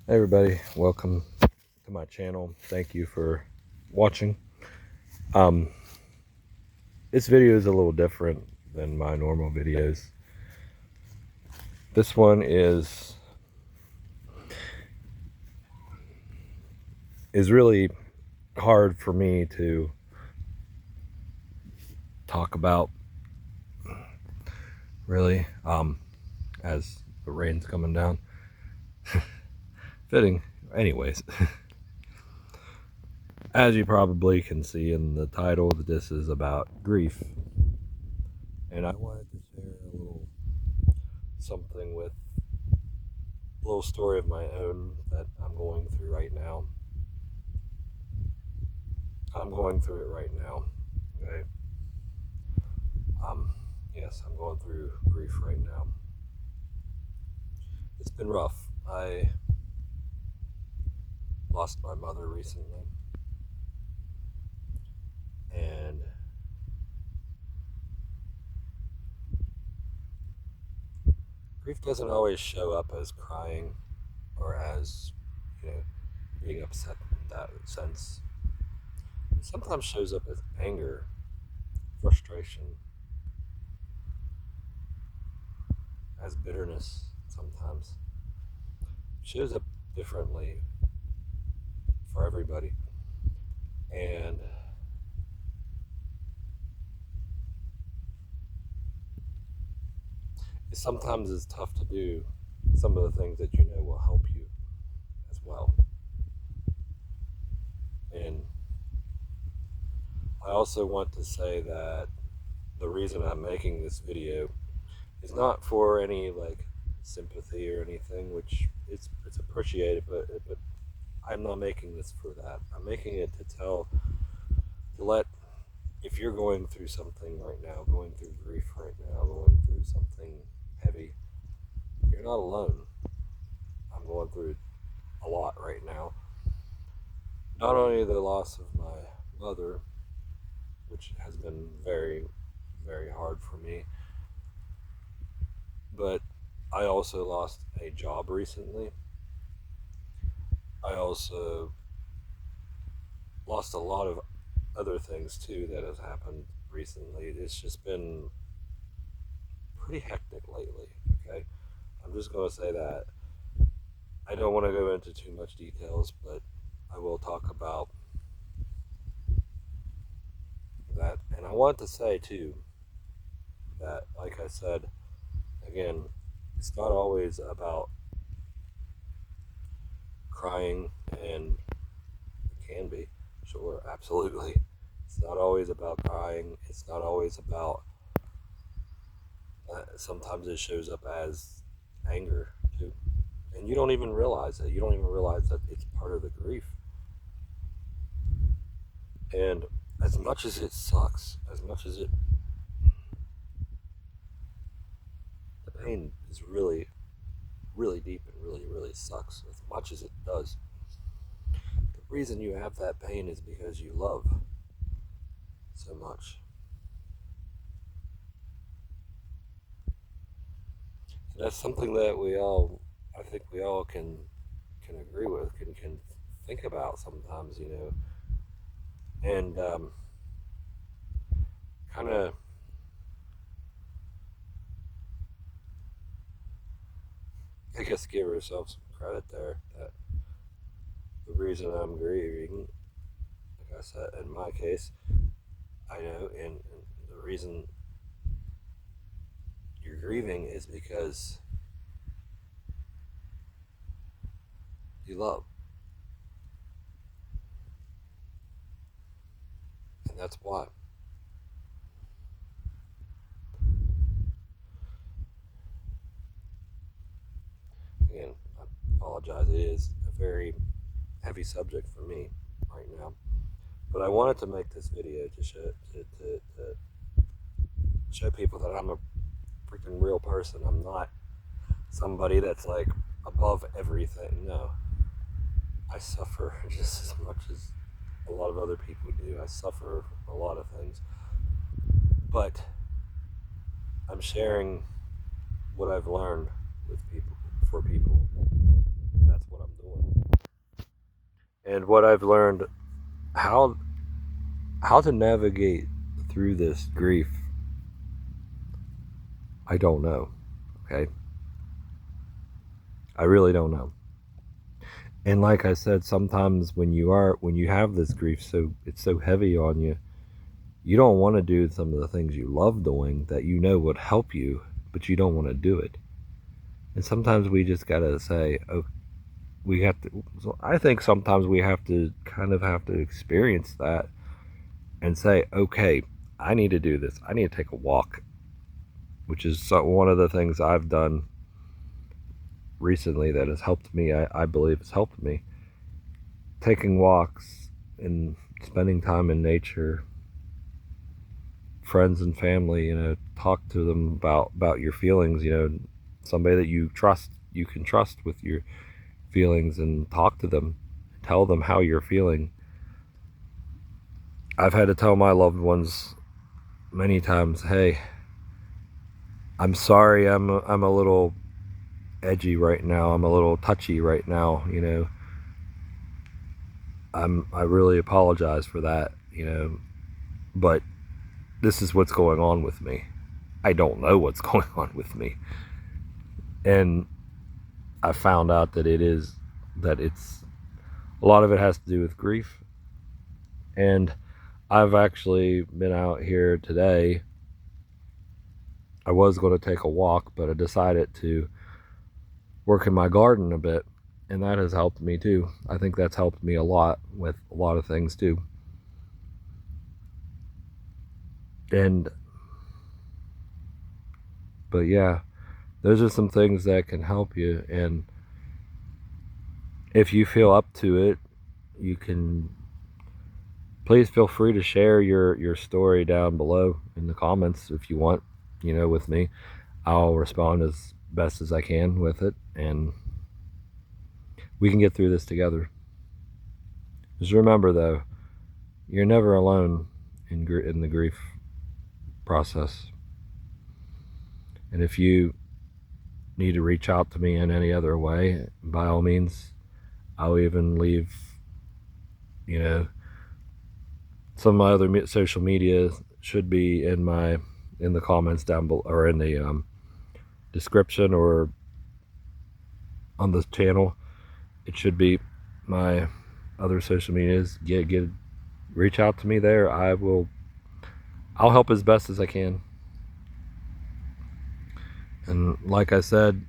Hey everybody, welcome to my channel. Thank you for watching. Um, this video is a little different than my normal videos. This one is really hard for me to talk about, really, as the rain's coming down. Fitting. Anyways, as you probably can see in the title, this is about grief. And I wanted to share a little something with a little story of my own that I'm going through right now. I'm going through it right now. Okay. Yes, I'm going through grief right now. It's been rough. I lost my mother recently, and grief doesn't always show up as crying or as, being upset in that sense. It sometimes shows up as anger, frustration, as bitterness sometimes. It shows up differently for everybody. And it sometimes is tough to do some of the things that you know will help you as well. And I also want to say that the reason I'm making this video is not for any sympathy or anything, which it's appreciated, but I'm not making this for that. I'm making it to let, if you're going through something right now, going through grief right now, going through something heavy, you're not alone. I'm going through a lot right now. Not only the loss of my mother, which has been very, very hard for me, but I also lost a job recently. I also lost a lot of other things too that has happened recently. It's just been pretty hectic lately, okay? I'm just going to say that. I don't want to go into too much details, but I will talk about that. And I want to say too that, like I said, again, it's not always about crying, and it can be, sure, absolutely. It's not always about crying. It's not always about, sometimes it shows up as anger too. And you don't even realize it. You don't even realize that it's part of the grief. And as much as it sucks, as much as the pain is really, really deep and really, really sucks, as much as it does, the reason you have that pain is because you love so much. And that's something that I think we all can agree with, can think about sometimes, and kind of, I guess, give ourselves some credit there. That the reason I'm grieving, like I said, in my case, I know, and the reason you're grieving is because you love, and that's why. Again, I apologize. It is a very heavy subject for me right now, but I wanted to make this video to show people that I'm a freaking real person. I'm not somebody that's like above everything. No, I suffer just as much as a lot of other people do. I suffer a lot of things, but I'm sharing what I've learned with people, for people. That's what I'm doing. And what I've learned, how to navigate through this grief, I don't know. Okay, I really don't know. And like I said, sometimes when you have this grief, so it's so heavy on you, you don't want to do some of the things you love doing that you know would help you, but you don't want to do it. And sometimes we just gotta say, oh, we have to. So I think sometimes we have to have to experience that and say, okay, I need to do this. I need to take a walk, which is one of the things I've done recently that has helped me. I believe has helped me. Taking walks and spending time in nature, friends and family, talk to them about your feelings, somebody that you trust, you can trust with your feelings, and talk to them, tell them how you're feeling. I've had to tell my loved ones many times, hey, I'm sorry, I'm a little edgy right now, I'm a little touchy right now, I really apologize for that, but this is what's going on with me. I don't know what's going on with me. And I found out that it's a lot of it has to do with grief. And I've actually been out here today. I was going to take a walk, but I decided to work in my garden a bit, and that has helped me too. I think that's helped me a lot with a lot of things too. And but yeah, those are some things that can help you, and if you feel up to it, you can please feel free to share your story down below in the comments if you want, with me. I'll respond as best as I can with it, and we can get through this together. Just remember though, you're never alone in the grief process. And if you need to reach out to me in any other way, by all means, I'll even leave, some of my other social media should be in the comments down below, or in the description, or on the channel. It should be my other social medias. Reach out to me there. I'll help as best as I can. And like I said,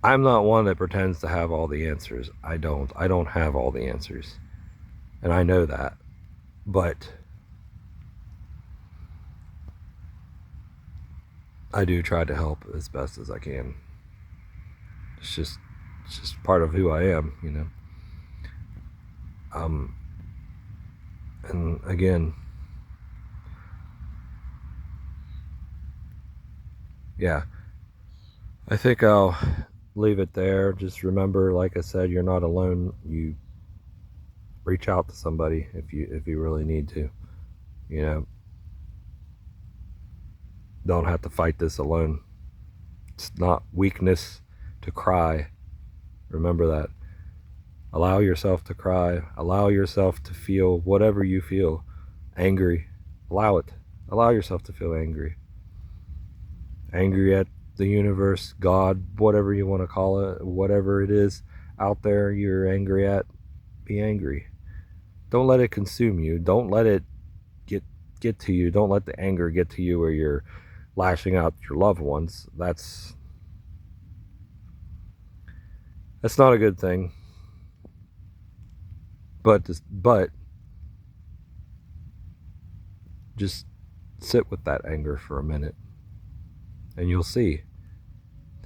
I'm not one that pretends to have all the answers. I don't have all the answers, and I know that. But I do try to help as best as I can. It's just part of who I am, and again, yeah, I think I'll leave it there. Just remember, like I said, you're not alone. You reach out to somebody if you really need to. Don't have to fight this alone. It's not weakness to cry. Remember that. Allow yourself to cry. Allow yourself to feel whatever you feel. Angry. Allow it. Allow yourself to feel angry. Angry at the universe, God, whatever you want to call it, whatever it is out there you're angry at, be angry. Don't let it consume you. Don't let it get to you. Don't let the anger get to you where you're lashing out at your loved ones. That's not a good thing. But just sit with that anger for a minute, and you'll see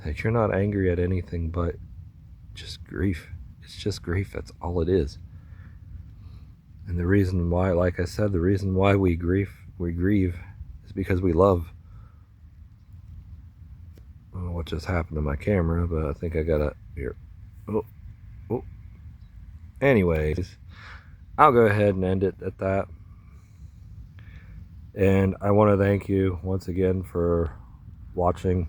that you're not angry at anything but just grief. It's just grief. That's all it is. And the reason why, like I said, the reason why we grieve is because we love. I don't know what just happened to my camera, but I think I got it here. Oh. Anyways, I'll go ahead and end it at that. And I want to thank you once again for watching.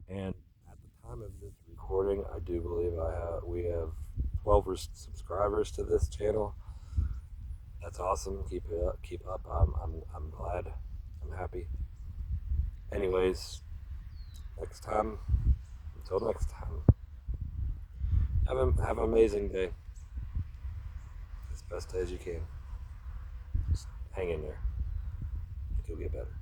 And at the time of this recording. I do believe we have 12 subscribers to this channel. That's awesome. Keep it up. Keep up. I'm glad. I'm happy. Anyways, next time. Until next time. Have an amazing day. As best as you can. Just hang in there. You'll get better.